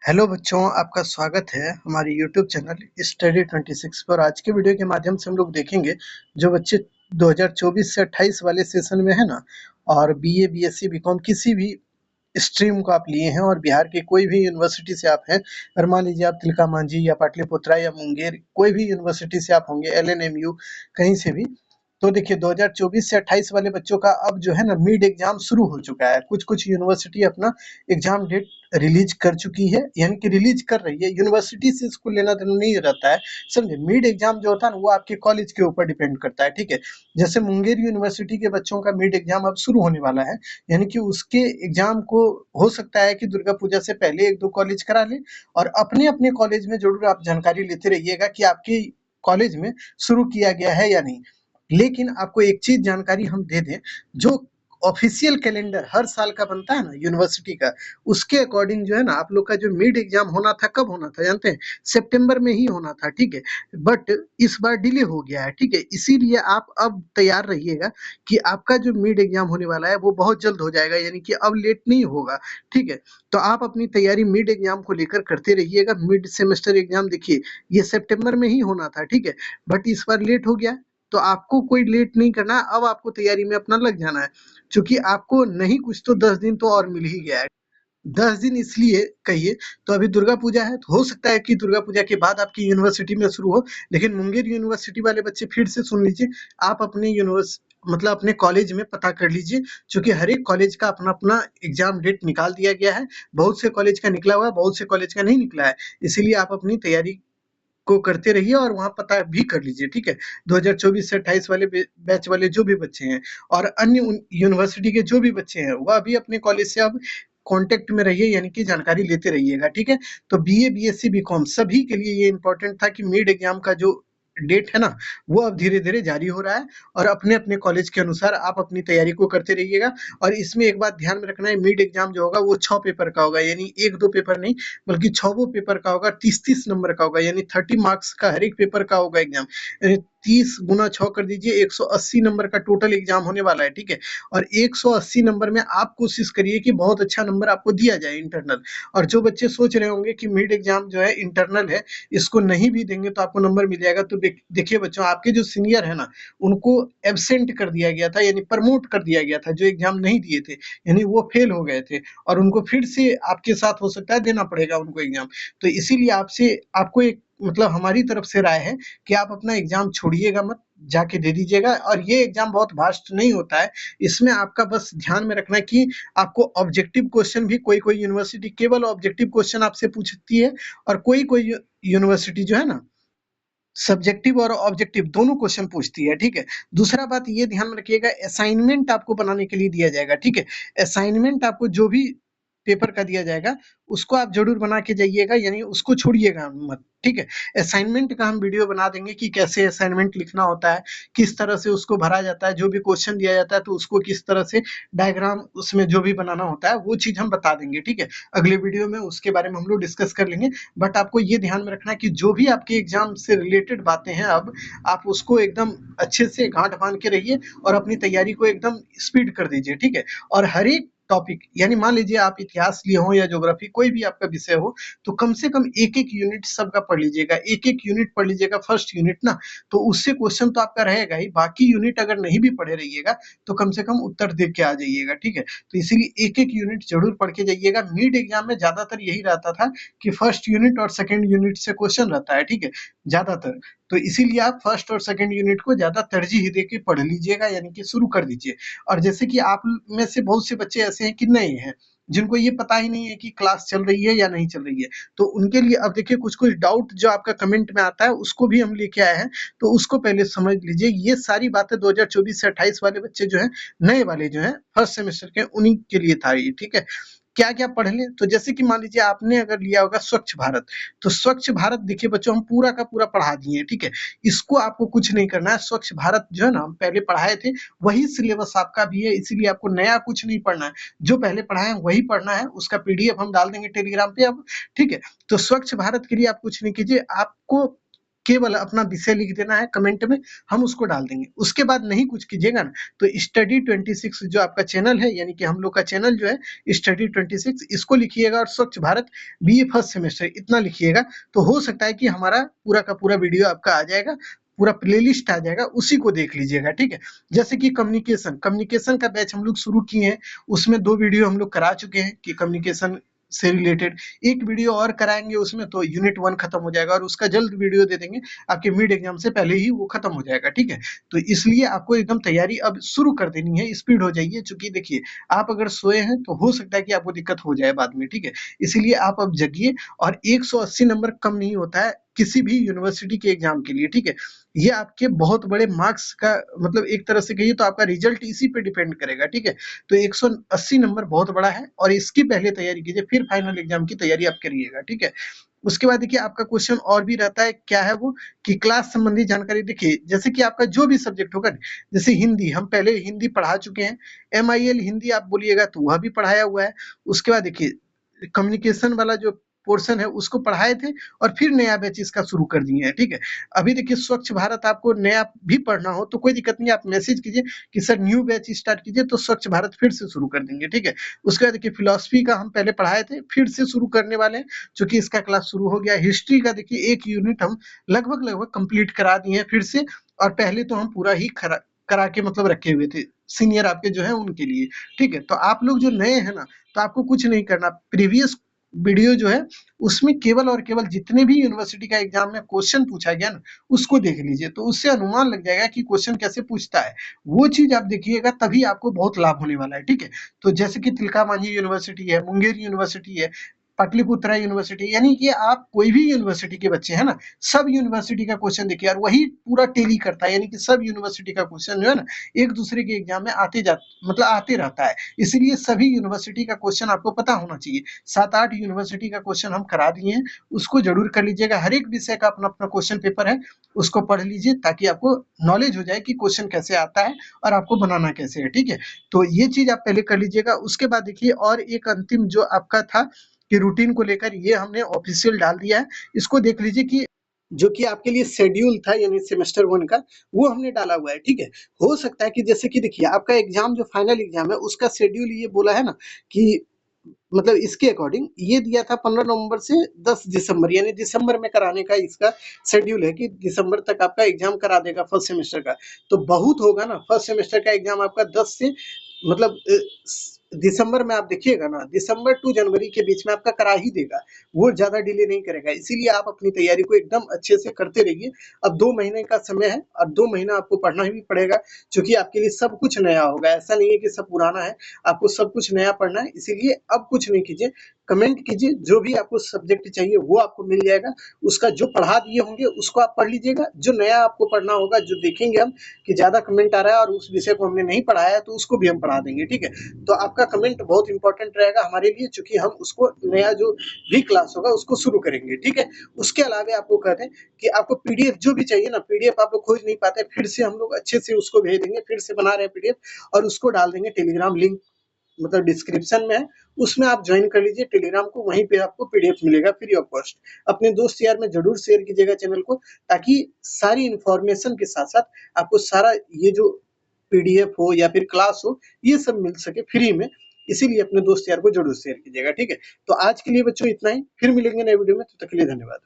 Hello बच्चों, आपका स्वागत है हमारे यूट्यूब चैनल स्टडी 26 पर। आज के वीडियो के माध्यम से हम लोग देखेंगे जो बच्चे 2024 से 28 वाले सेशन में है ना, और बीए, बीएससी, बीकॉम किसी भी स्ट्रीम को आप लिए हैं और बिहार के कोई भी यूनिवर्सिटी से आप हैं, और मान लीजिए आप तिलका मांझी या पाटलिपुत्रा या मुंगेर कोई भी यूनिवर्सिटी से आप होंगे, एलएनएमयू कहीं से भी, तो देखिए 2024 से 28 वाले बच्चों का अब जो है ना मिड एग्जाम शुरू हो चुका है। कुछ कुछ यूनिवर्सिटी अपना एग्जाम डेट रिलीज कर चुकी है, यानी कि रिलीज कर रही है। यूनिवर्सिटी से इसको लेना देना नहीं रहता है, समझे। मिड एग्जाम जो होता है ना वो आपके कॉलेज के ऊपर डिपेंड करता है, ठीक है। जैसे मुंगेर यूनिवर्सिटी के बच्चों का मिड एग्जाम अब शुरू होने वाला है, यानी कि उसके एग्जाम को हो सकता है कि दुर्गा पूजा से पहले एक दो कॉलेज करा ले, और अपने अपने कॉलेज में जरूर आप जानकारी लेते रहिएगा कि आपके कॉलेज में शुरू किया गया है या नहीं। लेकिन आपको एक चीज जानकारी हम दे दें, जो ऑफिशियल कैलेंडर हर साल का बनता है ना यूनिवर्सिटी का, उसके अकॉर्डिंग जो है ना आप लोग का जो मिड एग्जाम होना था, कब होना था जानते हैं? सितंबर में ही होना था, ठीक है। बट इस बार डिले हो गया है, ठीक है। इसीलिए आप अब तैयार रहिएगा कि आपका जो मिड एग्जाम होने वाला है वो बहुत जल्द हो जाएगा, यानी कि अब लेट नहीं होगा, ठीक है। तो आप अपनी तैयारी मिड एग्जाम को लेकर करते रहिएगा। मिड सेमेस्टर एग्जाम देखिए ये सितंबर में ही होना था, ठीक है, बट इस बार लेट हो गया। तो आपको कोई लेट नहीं करना है, अब आपको तैयारी में अपना लग जाना है, क्योंकि आपको नहीं कुछ तो 10 दिन तो और मिल ही गया है। 10 दिन इसलिए कहिए, तो अभी दुर्गा पूजा है, तो हो सकता है कि दुर्गा पूजा के बाद आपकी यूनिवर्सिटी में शुरू हो। लेकिन मुंगेर यूनिवर्सिटी वाले बच्चे फिर से सुन लीजिए, आप अपने मतलब अपने कॉलेज में पता कर लीजिए, क्योंकि हर एक कॉलेज का अपना अपना एग्जाम डेट निकाल दिया गया है। बहुत से कॉलेज का निकला हुआ है, बहुत से कॉलेज का नहीं निकला है। इसीलिए आप अपनी तैयारी को करते रहिए और वहाँ पता भी कर लीजिए, ठीक है। 2024 से 28 वाले बैच वाले जो भी बच्चे हैं और अन्य यूनिवर्सिटी के जो भी बच्चे हैं, वह भी अपने कॉलेज से अब कांटेक्ट में रहिए, यानी कि जानकारी लेते रहिएगा, ठीक है। तो बीए, बीएससी, बीकॉम सभी के लिए ये इंपॉर्टेंट था कि मिड एग्जाम का जो डेट है ना वो अब धीरे धीरे जारी हो रहा है, और अपने अपने कॉलेज के अनुसार आप अपनी तैयारी को करते रहिएगा। और इसमें एक बात ध्यान में रखना है, मिड एग्जाम जो होगा वो 6 पेपर का होगा, यानी एक दो पेपर नहीं बल्कि 6 पेपर का होगा, 30-30 नंबर का होगा, यानी 30 मार्क्स का हर एक पेपर का होगा एग्जाम। 30 गुना 6 कर दीजिए, 180 नंबर का टोटल एग्जाम होने वाला है, ठीक है। और 180 नंबर में आप कोशिश करिए कि बहुत अच्छा नंबर आपको दिया जाए इंटरनल। और जो बच्चे सोच रहे होंगे कि मिड एग्जाम जो है इंटरनल है, इसको नहीं भी देंगे तो आपको नंबर मिल जाएगा, तो देखिए बच्चों, आपके जो सीनियर है ना उनको एब्सेंट कर दिया गया था, यानी प्रमोट कर दिया गया था, जो एग्जाम नहीं दिए थे, यानी वो फेल हो गए थे, और उनको फिर से आपके साथ हो सकता है देना पड़ेगा उनको एग्जाम। तो इसीलिए आपसे आपको एक मतलब हमारी तरफ से राय है कि आप अपना एग्जाम छोड़िएगा मत, जाके दे दीजिएगा। और ये एग्जाम बहुत वास्ट नहीं होता है, इसमें आपका बस ध्यान में रखना है कि आपको ऑब्जेक्टिव क्वेश्चन भी कोई कोई यूनिवर्सिटी केवल ऑब्जेक्टिव क्वेश्चन आपसे पूछती है, और कोई कोई यूनिवर्सिटी जो है ना सब्जेक्टिव और ऑब्जेक्टिव दोनों क्वेश्चन पूछती है, ठीक है। दूसरा बात ये ध्यान में रखिएगा, असाइनमेंट आपको बनाने के लिए दिया जाएगा, ठीक है। असाइनमेंट आपको जो भी पेपर का दिया जाएगा उसको आप जरूर बना के जाइएगा, यानी उसको छोड़िएगा मत, ठीक है। असाइनमेंट का हम वीडियो बना देंगे कि कैसे असाइनमेंट लिखना होता है, किस तरह से उसको भरा जाता है, जो भी क्वेश्चन दिया जाता है तो उसको किस तरह से डायग्राम उसमें जो भी बनाना होता है वो चीज हम बता देंगे, ठीक है। अगले वीडियो में उसके बारे में हम लोग डिस्कस कर लेंगे। बट आपको ये ध्यान में रखना है कि जो भी आपके एग्जाम से रिलेटेड बातें हैं, अब आप उसको एकदम अच्छे से गांठ बांध के रहिए और अपनी तैयारी को एकदम स्पीड कर दीजिए, ठीक है। और हर एक टॉपिक, यानी मान लीजिए आप इतिहास लिए हो या ज्योग्राफी, कोई भी आपका विषय हो, तो कम से कम एक एक यूनिट सबका पढ़ लीजिएगा, एक एक यूनिट पढ़ लीजिएगा, फर्स्ट यूनिट ना, तो उससे क्वेश्चन तो आपका रहेगा ही। बाकी यूनिट अगर नहीं भी पढ़े रहिएगा तो कम से कम उत्तर देख के आ जाइएगा, ठीक है। तो इसीलिए एक एक यूनिट जरूर पढ़ के जाइएगा। नीट एग्जाम में ज्यादातर यही रहता था कि फर्स्ट यूनिट और सेकेंड यूनिट से क्वेश्चन रहता है, ठीक है, ज्यादातर। तो इसीलिए आप फर्स्ट और सेकेंड यूनिट को ज्यादा तरजीह देके पढ़ लीजिएगा, यानी कि शुरू कर दीजिए। और जैसे कि आप में से बहुत से बच्चे ऐसे हैं कि नए हैं, जिनको ये पता ही नहीं है कि क्लास चल रही है या नहीं चल रही है, तो उनके लिए अब देखिए कुछ कुछ डाउट जो आपका कमेंट में आता है उसको भी हम लेके आए हैं, तो उसको पहले समझ लीजिए। ये सारी बातें 2024 से 28 वाले बच्चे जो हैं, नए वाले जो हैं फर्स्ट सेमेस्टर के, उन्हीं के लिए था ये, ठीक है। क्या क्या पढ़ लें, तो जैसे कि मान लीजिए आपने अगर लिया होगा स्वच्छ भारत, तो स्वच्छ भारत देखिए बच्चों हम पूरा का पूरा पढ़ा दिए हैं, ठीक है। इसको आपको कुछ नहीं करना है, स्वच्छ भारत जो है ना हम पहले पढ़ाए थे, वही सिलेबस आपका भी है, इसीलिए आपको नया कुछ नहीं पढ़ना है, जो पहले पढ़ाए हैं वही पढ़ना है। उसका पीडीएफ हम डाल देंगे टेलीग्राम पे अब, ठीक है। तो स्वच्छ भारत के लिए आप कुछ नहीं कीजिए, आपको केवल अपना विषय लिख देना है कमेंट में, हम उसको डाल देंगे। उसके बाद नहीं कुछ कीजिएगा ना तो स्टडी 26 जो आपका चैनल है, यानी कि हम लोग का चैनल जो है स्टडी 26, इसको लिखिएगा और स्वच्छ भारत बीए फर्स्ट सेमेस्टर इतना लिखिएगा, तो हो सकता है कि हमारा पूरा का पूरा वीडियो आपका आ जाएगा, पूरा प्लेलिस्ट आ जाएगा, उसी को देख लीजिएगा, ठीक है। जैसे कि कम्युनिकेशन का बैच हम लोग शुरू किए हैं, उसमें 2 वीडियो हम लोग करा चुके हैं कि कम्युनिकेशन से रिलेटेड, एक वीडियो और कराएंगे उसमें तो यूनिट 1 खत्म हो जाएगा और उसका जल्द वीडियो दे देंगे, आपके मिड एग्जाम से पहले ही वो खत्म हो जाएगा, ठीक है। तो इसलिए आपको एकदम तैयारी अब शुरू कर देनी है, स्पीड हो जाइए, क्योंकि देखिए आप अगर सोए हैं तो हो सकता है कि आपको दिक्कत हो जाए बाद में, ठीक है। इसीलिए आप अब जगिए, और 180 नंबर कम नहीं होता है किसी भी यूनिवर्सिटी के एग्जाम के लिए, ठीक है। ये आपके बहुत बड़े मार्क्स का मतलब एक तरह से कहिए तो आपका रिजल्ट इसी पे डिपेंड करेगा, ठीक है। तो 180 नंबर बहुत बड़ा है, और इसकी पहले तैयारी कीजिए, फिर फाइनल एग्जाम की तैयारी आप करिएगा, ठीक है। उसके बाद देखिए आपका क्वेश्चन और भी रहता है, क्या है वो, कि क्लास संबंधी जानकारी। देखिए जैसे कि आपका जो भी सब्जेक्ट होगा, जैसे हिंदी, हम पहले हिंदी पढ़ा चुके हैं, MIL हिंदी आप बोलिएगा तो वह भी पढ़ाया हुआ है। उसके बाद देखिए कम्युनिकेशन वाला जो पोर्शन है उसको पढ़ाए थे, और फिर नया बैच इसका शुरू कर दिए हैं, ठीक है। अभी देखिए स्वच्छ भारत आपको नया भी पढ़ना हो तो कोई दिक्कत नहीं, आप मैसेज कीजिए कि सर न्यू बैच स्टार्ट कीजिए, तो स्वच्छ भारत फिर से शुरू कर देंगे, ठीक है। उसके बाद देखिए फिलॉसफी का हम पहले पढ़ाए थे, फिर से शुरू करने वाले हैं, चूंकि इसका क्लास शुरू हो गया। हिस्ट्री का देखिए 1 यूनिट हम लगभग कंप्लीट करा दिए हैं फिर से, और पहले तो हम पूरा ही करा के मतलब रखे हुए थे सीनियर आपके जो है उनके लिए, ठीक है। तो आप लोग जो नए हैं ना, तो आपको कुछ नहीं करना, प्रीवियस वीडियो जो है उसमें केवल और केवल जितने भी यूनिवर्सिटी का एग्जाम में क्वेश्चन पूछा गया ना उसको देख लीजिए, तो उससे अनुमान लग जाएगा कि क्वेश्चन कैसे पूछता है। वो चीज आप देखिएगा तभी आपको बहुत लाभ होने वाला है, ठीक है। तो जैसे कि तिलका मांझी यूनिवर्सिटी है, मुंगेर यूनिवर्सिटी है, पाटलिपुत्रा यूनिवर्सिटी, यानी कि आप कोई भी यूनिवर्सिटी के बच्चे हैं ना, सब यूनिवर्सिटी का क्वेश्चन देखिए, और वही पूरा टेली करता है, यानी कि सब यूनिवर्सिटी का क्वेश्चन जो है ना एक दूसरे के एग्जाम में आते रहता है। इसीलिए सभी यूनिवर्सिटी का क्वेश्चन आपको पता होना चाहिए। 7-8 यूनिवर्सिटी का क्वेश्चन हम करा दिए हैं, उसको जरूर कर लीजिएगा। हर एक विषय का अपना अपना क्वेश्चन पेपर है, उसको पढ़ लीजिए ताकि आपको नॉलेज हो जाए कि क्वेश्चन कैसे आता है और आपको बनाना कैसे है, ठीक है। तो ये चीज आप पहले कर लीजिएगा। उसके बाद देखिए और एक अंतिम जो आपका था कि रूटीन को लेकर, ये हमने ऑफिशियल डाल दिया है, इसको देख लीजिए कि जो कि आपके लिए शेड्यूल था यानी सेमेस्टर 1 का, वो हमने डाला हुआ है, ठीक है। हो सकता है कि जैसे कि देखिए आपका एग्जाम जो फाइनल एग्जाम है उसका शेड्यूल ये बोला है ना कि मतलब इसके अकॉर्डिंग ये दिया था 15 नवंबर से 10 दिसंबर, यानी दिसंबर में कराने का इसका शेड्यूल है कि दिसंबर तक आपका एग्जाम करा देगा फर्स्ट सेमेस्टर का। तो बहुत होगा ना, फर्स्ट सेमेस्टर का एग्जाम आपका 10 से मतलब दिसंबर में आप देखिएगा ना, दिसंबर टू जनवरी के बीच में आपका करा ही देगा, वो ज्यादा डिले नहीं करेगा। इसीलिए आप अपनी तैयारी को एकदम अच्छे से करते रहिए। अब 2 महीने का समय है, और 2 महीना आपको पढ़ना ही पड़ेगा, क्योंकि आपके लिए सब कुछ नया होगा, ऐसा नहीं है कि सब पुराना है, आपको सब कुछ नया पढ़ना है। इसीलिए अब कुछ नहीं कीजिए, कमेंट कीजिए, जो भी आपको सब्जेक्ट चाहिए वो आपको मिल जाएगा, उसका जो पढ़ा दिए होंगे उसको आप पढ़ लीजिएगा, जो नया आपको पढ़ना होगा, जो देखेंगे हम कि ज्यादा कमेंट आ रहा है और उस विषय को हमने नहीं पढ़ाया है तो उसको भी हम पढ़ा देंगे, ठीक है। तो आपका कमेंट बहुत इंपॉर्टेंट रहेगा हमारे लिए, चूंकि हम उसको नया जो भी क्लास होगा उसको शुरू करेंगे, ठीक है। उसके अलावा आपको कहते हैं कि आपको पीडीएफ जो भी चाहिए ना, पीडीएफ आप लोग खोज नहीं पाते, फिर से हम लोग अच्छे से उसको भेज देंगे, फिर से बना रहे हैं पीडीएफ, और उसको डाल देंगे टेलीग्राम लिंक, मतलब डिस्क्रिप्शन में है, उसमें आप ज्वाइन कर लीजिए टेलीग्राम को, वहीं पे आपको पीडीएफ मिलेगा फ्री ऑफ कॉस्ट। अपने दोस्त यार में जरूर शेयर कीजिएगा चैनल को, ताकि सारी इंफॉर्मेशन के साथ साथ आपको सारा ये जो पीडीएफ हो या फिर क्लास हो ये सब मिल सके फ्री में। इसीलिए अपने दोस्त यार को जरूर शेयर कीजिएगा, ठीक है। तो आज के लिए बच्चों इतना ही, फिर मिलेंगे नए वीडियो में, तब तक के लिए धन्यवाद।